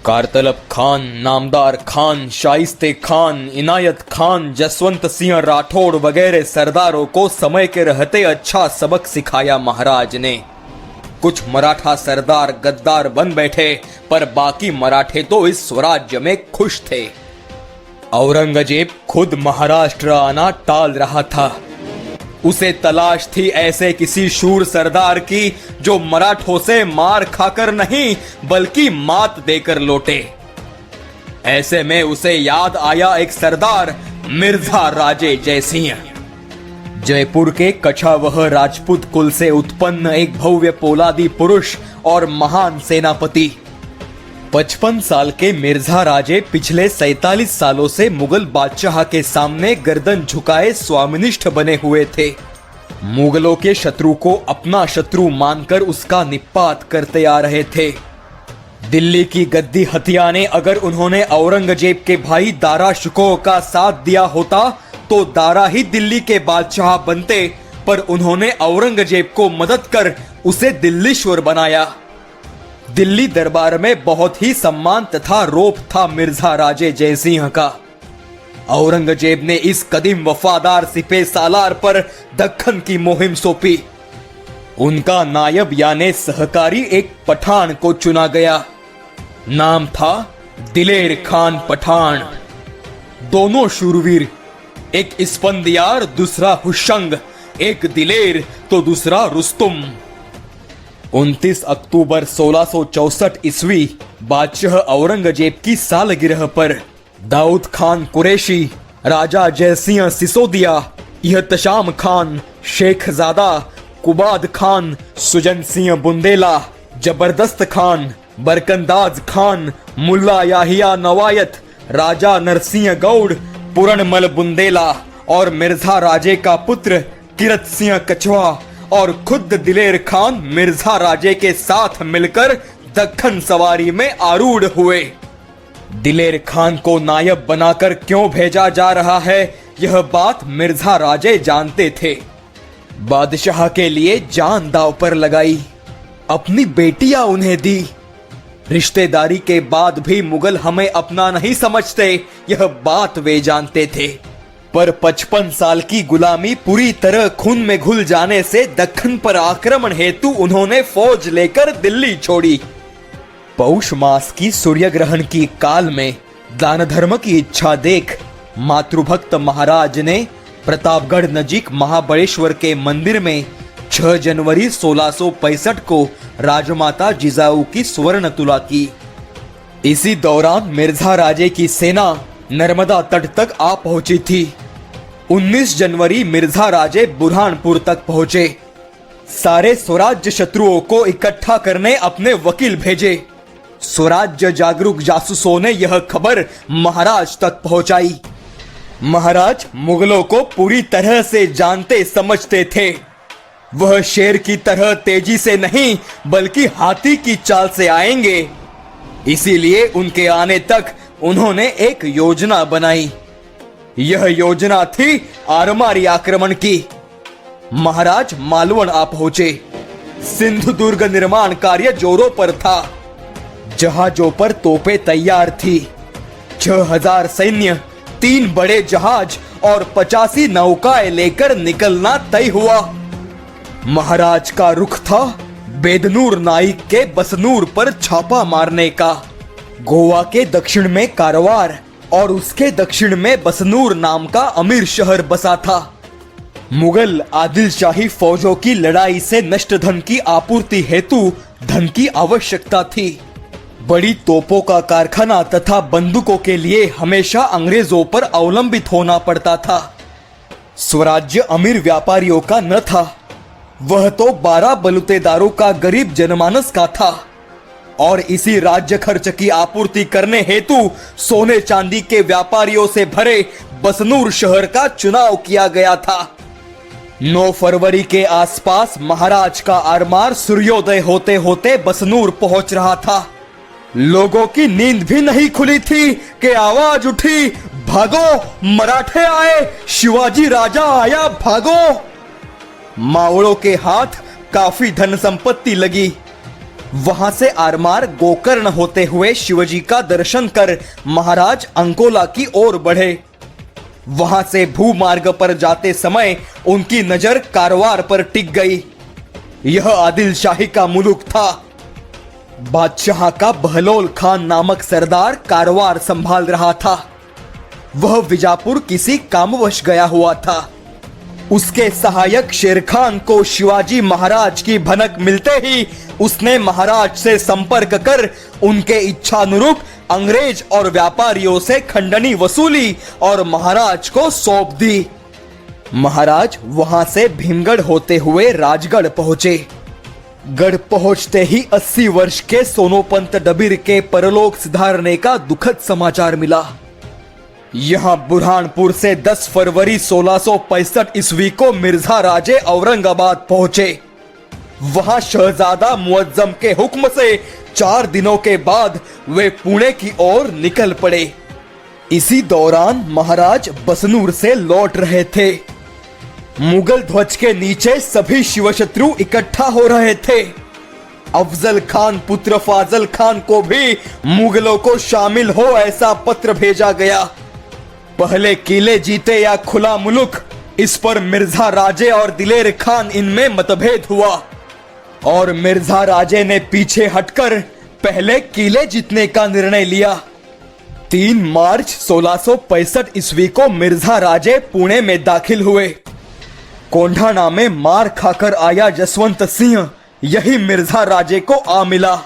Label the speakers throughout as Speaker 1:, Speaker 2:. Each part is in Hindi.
Speaker 1: कारतलब खान, नामदार खान, शाइस्ते खान, इनायत खान, जसवंत सिंह राठौड़ वगैरह सरदारों को समय के रहते अच्छा सबक सिखाया महाराज ने। कुछ मराठा सरदार गद्दार बन बैठे, पर बाकी मराठे तो इस स्वराज्य में खुश थे। औरंगजेब खुद महाराष्ट्र आना टाल रहा था। उसे तलाश थी ऐसे किसी शूर सरदार की जो मराठों से मार खाकर नहीं बल्कि मात देकर लौटे। ऐसे में उसे याद आया एक सरदार, मिर्जा राजे जयसिंह। जयपुर के कछावह राजपूत कुल से उत्पन्न एक भव्य पोलादी पुरुष और महान सेनापति। 55 साल के मिर्जा राजे पिछले 47 सालों से मुगल बादशाह के सामने गर्दन झुकाए स्वामिनिष्ठ बने हुए थे। मुगलों के शत्रु को अपना शत्रु मानकर उसका निपात करते आ रहे थे। दिल्ली की गद्दी हथियाने अगर उन्होंने औरंगजेब के भाई दारा शिकोह का साथ दिया होता तो दारा ही दिल्ली के बादशाह बनते, पर उन्होंने औरंगजेब को मदद कर उसे दिल्लीश्वर बनाया। दिल्ली दरबार में बहुत ही सम्मान तथा रोप था मिर्जा राजे जयसिंह का। औरंगजेब ने इस कदीम वफादार सिपह सालार पर दक्खन की मुहिम सौंपी। उनका नायब यानी सहकारी एक पठान को चुना गया। नाम था दिलेर खान पठान। दोनों शूरवीर, एक इस्फंदियार दूसरा हुशंग, एक दिलेर तो दूसरा रुस्तुम। 29 अक्टूबर 1664 ईस्वी बादशाह औरंगजेब की सालगिरह पर दाऊद खान कुरैशी, राजा जयसिंह सिसोदिया, इहतशाम खान, शेखजादा, कुबाद खान, सुजन सिंह बुंदेला, जबरदस्त खान, बरकंदाज खान, मुल्ला याहिया नवायत, राजा नरसिंह गौड़, पूरणमल बुंदेला और मिर्जा राजे का पुत्र किरत सिंह कछवा और खुद दिलेर खान मिर्जा राजे के साथ मिलकर दक्खन सवारी में आरूढ़ हुए। दिलेर खान को नायब बनाकर क्यों भेजा जा रहा है, यह बात मिर्जा राजे जानते थे। बादशाह के लिए जान दांव पर लगाई, अपनी बेटियां उन्हें दी। रिश्तेदारी के बाद भी मुगल हमें अपना नहीं समझते, यह बात वे जानते थे। पर 55 साल की गुलामी पूरी तरह खून में घुल जाने से दक्खन पर आक्रमण हेतु उन्होंने फौज लेकर दिल्ली छोड़ी। पौष मास की सूर्य ग्रहण की काल में दान धर्म की इच्छा देख मातृभक्त महाराज ने प्रतापगढ़ नजीक महाबलेश्वर के मंदिर में 6 जनवरी 1665 को राजमाता जिजाऊ की स्वर्ण तुला की। इसी दौरान मिर्जा राजे की सेना नर्मदा तट तक आ पहुंची थी। 19 जनवरी मिर्जा राजे बुरहानपुर तक पहुंचे। सारे स्वराज्य शत्रुओं को इकट्ठा करने अपने वकील भेजे। स्वराज्य जागरूक जासूसों ने यह खबर महाराज तक पहुंचाई। महाराज मुगलों को पूरी तरह से जानते समझते थे। वह शेर की तरह तेजी से नहीं बल्कि हाथी की चाल से आएंगे। इसीलिए उनके आने तक उन्होंने एक योजना बनाई। यह योजना थी आरमारी आक्रमण की। महाराज मालवण आ पहुंचे। सिंधु दुर्ग निर्माण कार्य जोरों पर था। जहाजों पर तोपें तैयार थी। 6000 सैन्य, 3 बड़े जहाज और 85 नौकाएं लेकर निकलना तय हुआ। महाराज का रुख था बेदनूर नाइक के बसनूर पर छापा मारने का। गोवा के दक्षिण में कारवार और उसके दक्षिण में बसनूर नाम का अमीर शहर बसा था। मुगल आदिलशाही फौजों की लड़ाई से नष्ट धन की आपूर्ति हेतु धन की आवश्यकता थी। बड़ी तोपों का कारखाना तथा बंदूकों के लिए हमेशा अंग्रेजों पर अवलंबित होना पड़ता था। स्वराज्य अमीर व्यापारियों का न था, वह तो 12 बलुतेदारों का गरीब जनमानस का था। और इसी राज्य खर्च की आपूर्ति करने हेतु सोने चांदी के व्यापारियों से भरे बसनूर शहर का चुनाव किया गया था। 9 फरवरी के आसपास महाराज का आरमार सूर्योदय होते होते बसनूर पहुंच रहा था। लोगों की नींद भी नहीं खुली थी कि आवाज उठी, भागो मराठे आए, शिवाजी राजा आया, भागो। मावड़ों के हाथ काफी धन संपत्ति लगी। वहां से आरमार गोकर्ण होते हुए शिवजी का दर्शन कर महाराज अंकोला की ओर बढ़े। वहां से भूमार्ग पर जाते समय उनकी नजर कारवार पर टिक गई। यह आदिल शाही का मुल्क था। बादशाह का बहलोल खान नामक सरदार कारवार संभाल रहा था। वह विजापुर किसी कामवश गया हुआ था। उसके सहायक शेर खान को शिवाजी महाराज की भनक मिलते ही उसने महाराज से संपर्क कर उनके इच्छानुरूप अंग्रेज और व्यापारियों से खंडनी वसूली और महाराज को सौंप दी। महाराज वहां से भीमगढ़ होते हुए राजगढ़ पहुंचे। गढ़ पहुंचते ही 80 वर्ष के सोनोपंत डबीर के परलोक सिधारने का दुखद समाचार मिला। यहां बुरहानपुर से 10 फरवरी 1665 ईस्वी को मिर्जा राजे औरंगाबाद पहुंचे। वहां शहजादा मुअज्जम के हुक्म से 4 दिनों के बाद वे पुणे की ओर निकल पड़े। इसी दौरान महाराज बसनूर से लौट रहे थे। मुगल ध्वज के नीचे सभी शिवशत्रु इकट्ठा हो रहे थे। अफजल खान पुत्र फाजल खान को भी मुगलों को शामिल हो ऐसा पत्र भेजा गया। पहले किले जीते या खुला मुल्क, इस पर मिर्जा राजे और दिलेर खान इनमें मतभेद हुआ और मिर्जा राजे ने पीछे हटकर पहले किले जीतने का निर्णय लिया। 3 मार्च 1665 ईस्वी को मिर्जा राजे पुणे में दाखिल हुए। कोंढाणा में मार खाकर आया जसवंत सिंह यही मिर्जा राजे को आ मिला।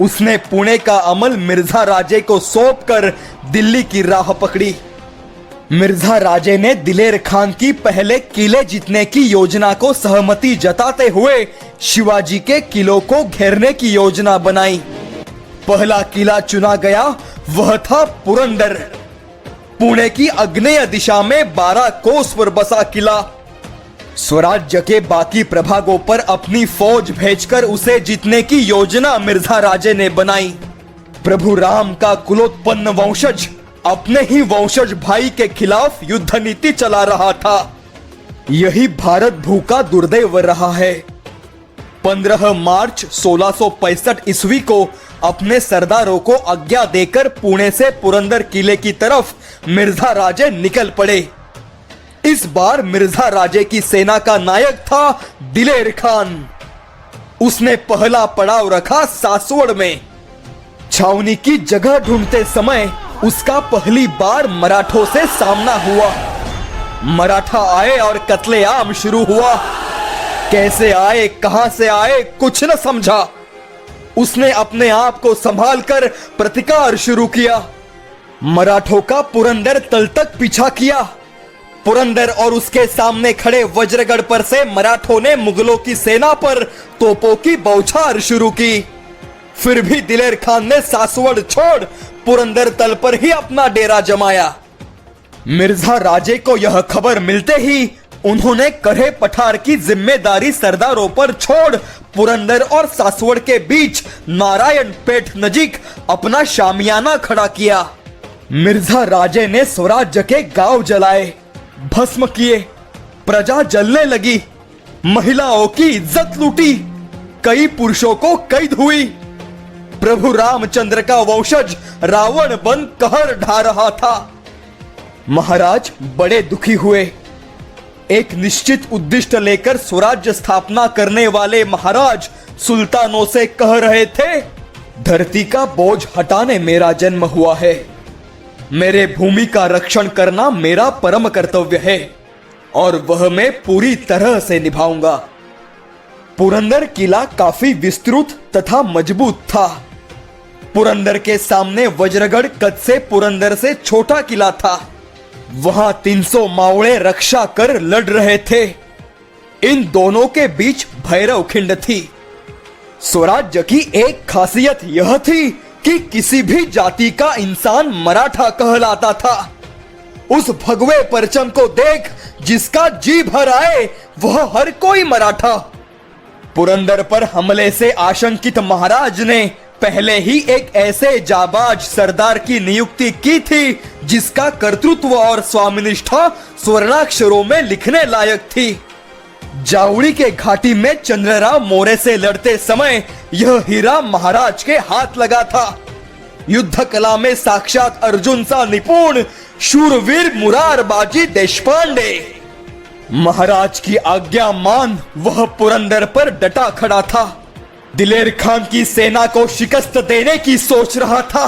Speaker 1: उसने पुणे का अमल मिर्जा राजे को सौंपकर दिल्ली की राह पकड़ी। मिर्जा राजे ने दिलेर खान की पहले किले जीतने की योजना को सहमति जताते हुए शिवाजी के किलों को घेरने की योजना बनाई। पहला किला चुना गया वह था पुरंदर। पुणे की आग्नेय दिशा में 12 कोस पर बसा किला। स्वराज्य के बाकी प्रभागों पर अपनी फौज भेजकर उसे जीतने की योजना मिर्जा राजे ने बनाई। प्रभु राम का कुलोत्पन्न वंशज अपने ही वंशज भाई के खिलाफ युद्ध नीति चला रहा था। यही भारत भू का दुर्दैव रहा है। 15 मार्च 1665 ईस्वी को अपने सरदारों को आज्ञा देकर पुणे से पुरंदर किले की तरफ मिर्जा राजे निकल पड़े। इस बार मिर्जा राजे की सेना का नायक था दिलेर खान। उसने पहला पड़ाव रखा सासवड़ में। छावनी की जगह ढूंढते समय उसका पहली बार मराठों से सामना हुआ। मराठा आए और कत्लेआम शुरू हुआ। कैसे आए, कहां से आए, कुछ न समझा। उसने अपने आप को संभालकर प्रतिकार शुरू किया। मराठों का पुरंदर तल तक पीछा किया। पुरंदर और उसके सामने खड़े वज्रगढ़ पर से मराठों ने मुगलों की सेना पर तोपों की बौछार शुरू की। फिर भी दिलेर खान ने सासवड़ छोड़ पुरंदर तल पर ही अपना डेरा जमाया। मिर्जा राजे को यह खबर मिलते ही उन्होंने कड़े पठार की जिम्मेदारी सरदारों पर छोड़ पुरंदर और सासवड़ के बीच नारायण पेट नजीक अपना शामियाना खड़ा किया। मिर्जा राजे ने स्वराज्य के गांव जलाए, भस्म किए। प्रजा जलने लगी। महिलाओं की इज्जत लूटी। कई पुरुषों को कैद हुई। प्रभु रामचंद्र का वंशज रावण बन कहर ढा रहा था। महाराज बड़े दुखी हुए। एक निश्चित उद्दिष्ट लेकर स्वराज्य स्थापना करने वाले महाराज सुल्तानों से कह रहे थे, धरती का बोझ हटाने मेरा जन्म हुआ है। मेरे भूमि का रक्षण करना मेरा परम कर्तव्य है और वह मैं पूरी तरह से निभाऊंगा। पुरंदर किला काफी विस्तृत तथा मजबूत था। पुरंदर के सामने वज्रगढ़ कद से पुरंदर से छोटा किला था। वहां 300 मावड़े रक्षा कर लड़ रहे थे। इन दोनों के बीच भैरव खिंड थी। स्वराज्य की एक खासियत यह थी कि किसी भी जाति का इंसान मराठा कहलाता था। उस भगवे परचम को देख जिसका जी भर आए वह हर कोई मराठा। पुरंदर पर हमले से आशंकित महाराज ने पहले ही एक ऐसे जाबाज सरदार की नियुक्ति की थी जिसका कर्तृत्व और स्वामिनिष्ठा स्वर्णाक्षरों में लिखने लायक थी। जावड़ी के घाटी में चंद्रराव मौर्य से लड़ते समय यह हीरा महाराज के हाथ लगा था। युद्ध कला में साक्षात अर्जुन सा निपुण शूरवीर मुरारबाजी देशपांडे। महाराज की आज्ञा मान वह पुरंदर पर डटा खड़ा था। दिलेर खान की सेना को शिकस्त देने की सोच रहा था।